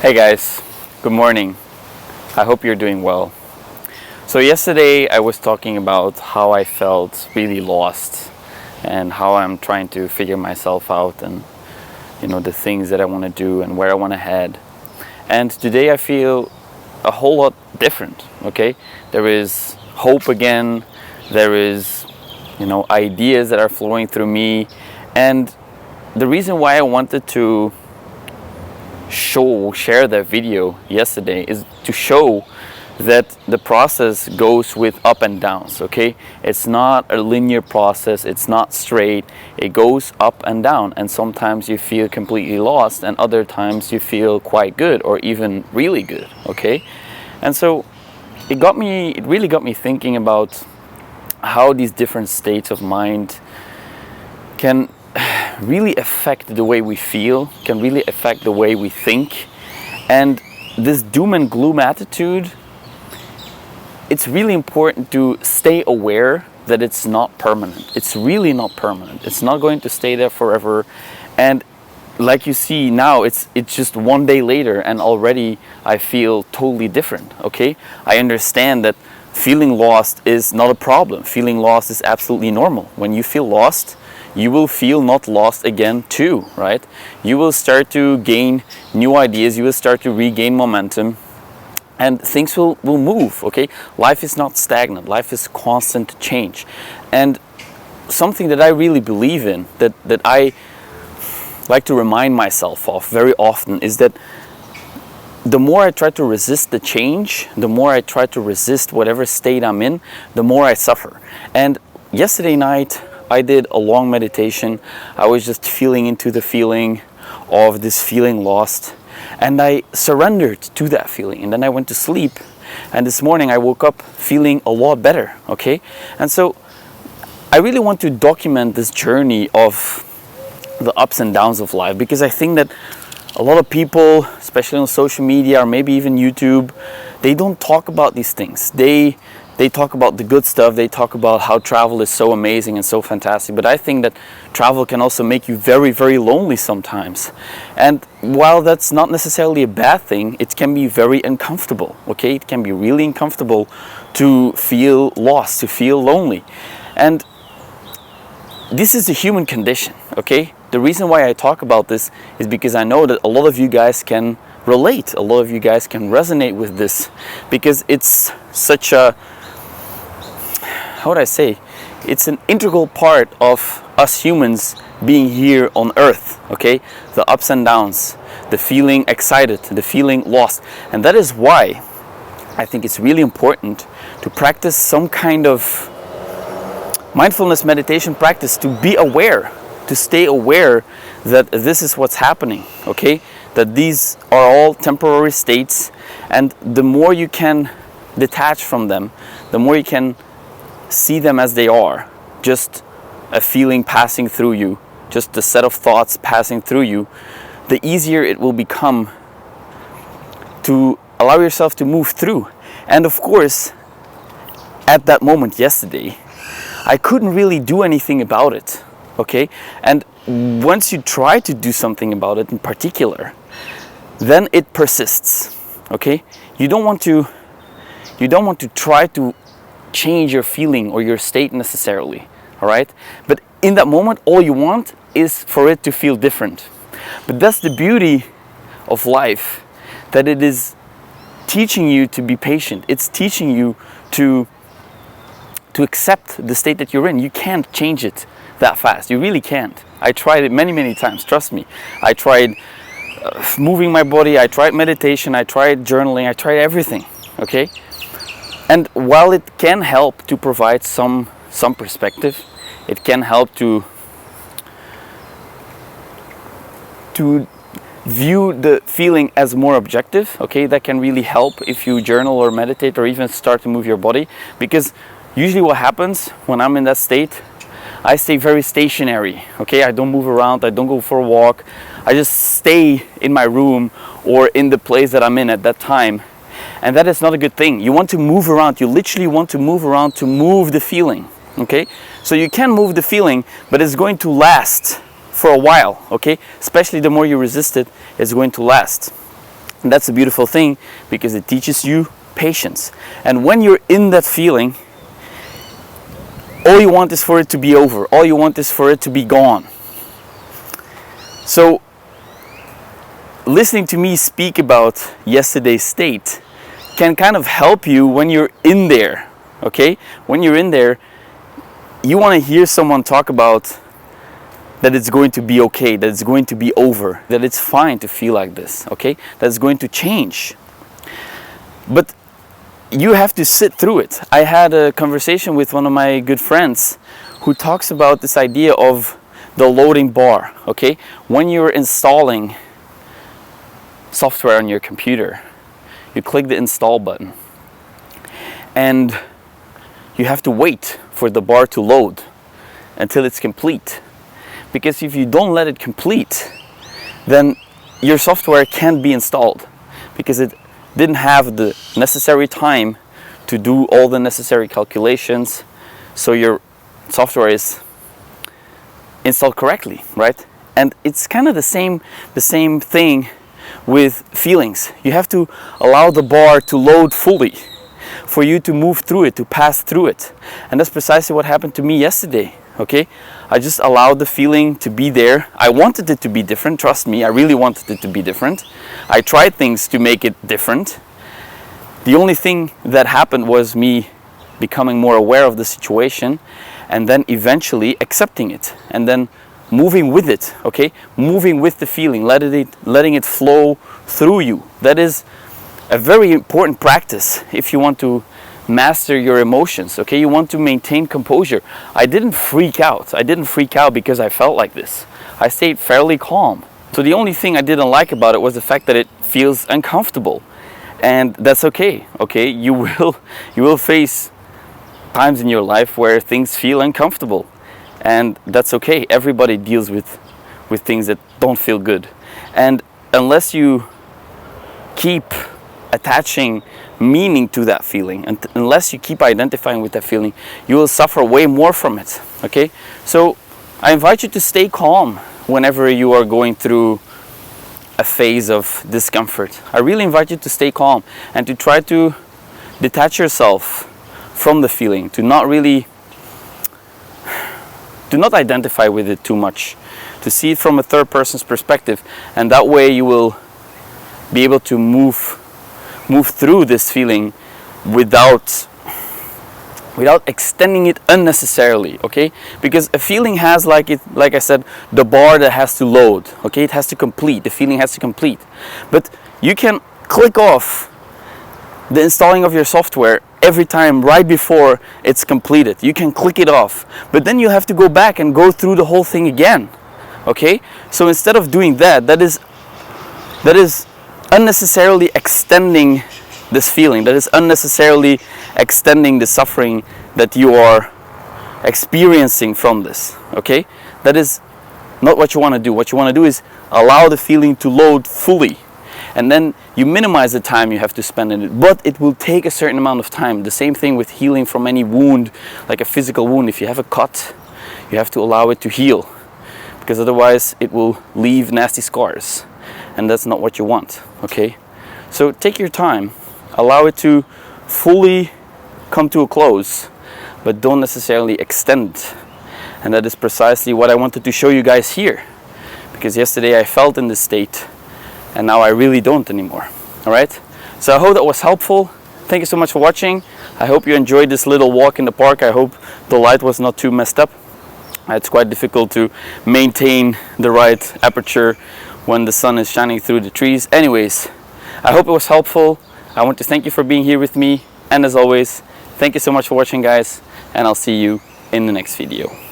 Hey guys, good morning. I hope you're doing well. So yesterday I was talking about how I felt really lost and how I'm trying to figure myself out and the things that I want to do and where I want to head. And today I feel a whole lot different, okay? There is hope again. There is ideas that are flowing through me, and the reason why I wanted to share that video yesterday is to show that the process goes with up and downs. Okay, it's not a linear process, it's not straight, it goes up and down, and sometimes you feel completely lost and other times you feel quite good or even really good. Okay, and so it really got me thinking about how these different states of mind can really affect the way we feel, can really affect the way we think. And this doom and gloom attitude, it's really important to stay aware that it's not permanent. It's really not permanent. It's not going to stay there forever. And like you see now, it's just one day later and already I feel totally different. Okay, I understand that feeling lost is not a problem. Feeling lost is absolutely normal. When you feel lost, you will feel not lost again too, right? You will start to gain new ideas, you will start to regain momentum, and things will move, okay? Life is not stagnant, life is constant change. And something that I really believe in, that I like to remind myself of very often, is that the more I try to resist the change, the more I try to resist whatever state I'm in, the more I suffer. And yesterday night, I did a long meditation. I was just feeling into the feeling of this feeling lost, and I surrendered to that feeling, and then I went to sleep, and this morning I woke up feeling a lot better. Okay, and so I really want to document this journey of the ups and downs of life, because I think that a lot of people, especially on social media or maybe even YouTube, they don't talk about these things. They talk about the good stuff, they talk about how travel is so amazing and so fantastic, but I think that travel can also make you very, very lonely sometimes. And while that's not necessarily a bad thing, it can be very uncomfortable, okay? It can be really uncomfortable to feel lost, to feel lonely. And this is the human condition, okay? The reason why I talk about this is because I know that a lot of you guys can relate, a lot of you guys can resonate with this, because it's such a, how would I say, it's an integral part of us humans being here on earth, okay? The ups and downs, the feeling excited, the feeling lost. And that is why I think it's really important to practice some kind of mindfulness meditation practice, to be aware, to stay aware that this is what's happening, okay? That these are all temporary states, and the more you can detach from them, the more you can see them as they are, just a feeling passing through you, just a set of thoughts passing through you, the easier it will become to allow yourself to move through. And of course, at that moment yesterday, I couldn't really do anything about it, okay? And once you try to do something about it in particular, then it persists, okay? You don't want to try to change your feeling or your state necessarily, all right? But in that moment, all you want is for it to feel different. But that's the beauty of life, that it is teaching you to be patient. It's teaching you to accept the state that you're in. You can't change it that fast. You really can't. I tried it many, many times, trust me. I tried moving my body, I tried meditation, I tried journaling, I tried everything, okay? And while it can help to provide some perspective, it can help to view the feeling as more objective, okay? That can really help if you journal or meditate or even start to move your body, because usually what happens when I'm in that state, I stay very stationary, okay? I don't move around, I don't go for a walk, I just stay in my room or in the place that I'm in at that time. And that is not a good thing. You want to move around, you literally want to move around to move the feeling, okay? So you can move the feeling, but it's going to last for a while, okay? Especially the more you resist it, it's going to last. And that's a beautiful thing because it teaches you patience. And when you're in that feeling, all you want is for it to be over. All you want is for it to be gone. So, listening to me speak about yesterday's state can kind of help you when you're in there, okay? When you're in there, you want to hear someone talk about that it's going to be okay, that it's going to be over, that it's fine to feel like this, okay? That it's going to change. But you have to sit through it. I had a conversation with one of my good friends who talks about this idea of the loading bar, okay? When you're installing software on your computer, you click the install button and you have to wait for the bar to load until it's complete. Because if you don't let it complete, then your software can't be installed because it didn't have the necessary time to do all the necessary calculations, so your software is installed correctly, right? And it's kind of the same thing with feelings. You have to allow the bar to load fully for you to move through it, to pass through it. And that's precisely what happened to me yesterday, okay? I just allowed the feeling to be there. I wanted it to be different, trust me, I really wanted it to be different. I tried things to make it different. The only thing that happened was me becoming more aware of the situation and then eventually accepting it and then moving with it, okay? Moving with the feeling, letting it flow through you. That is a very important practice if you want to master your emotions, okay? You want to maintain composure. I didn't freak out. I didn't freak out because I felt like this. I stayed fairly calm. So the only thing I didn't like about it was the fact that it feels uncomfortable. And that's okay, okay? You will face times in your life where things feel uncomfortable. And that's okay. Everybody deals with things that don't feel good. And unless you keep attaching meaning to that feeling, and unless you keep identifying with that feeling, you will suffer way more from it, okay? So I invite you to stay calm whenever you are going through a phase of discomfort. I really invite you to stay calm and to try to detach yourself from the feeling, to not identify with it too much, to see it from a third person's perspective, and that way you will be able to move through this feeling without extending it unnecessarily, okay? Because a feeling has, like I said, the bar that has to load, okay? It has to complete, the feeling has to complete. But you can click off the installing of your software every time right before it's completed. You can click it off, but then you have to go back and go through the whole thing again, okay? So instead of doing that is unnecessarily extending this feeling, that is unnecessarily extending the suffering that you are experiencing from this, okay? That is not what you want to do. What you want to do is allow the feeling to load fully, and then you minimize the time you have to spend in it, but it will take a certain amount of time. The same thing with healing from any wound, like a physical wound. If you have a cut, you have to allow it to heal, because otherwise it will leave nasty scars, and that's not what you want, okay? So take your time, allow it to fully come to a close, but don't necessarily extend. And that is precisely what I wanted to show you guys here, because yesterday I felt in this state and now I really don't anymore. All right, so I hope that was helpful. Thank you so much for watching. I hope you enjoyed this little walk in the park. I hope the light was not too messed up. It's quite difficult to maintain the right aperture when the sun is shining through the trees. Anyways, I hope it was helpful. I want to thank you for being here with me, and as always, thank you so much for watching, guys, and I'll see you in the next video.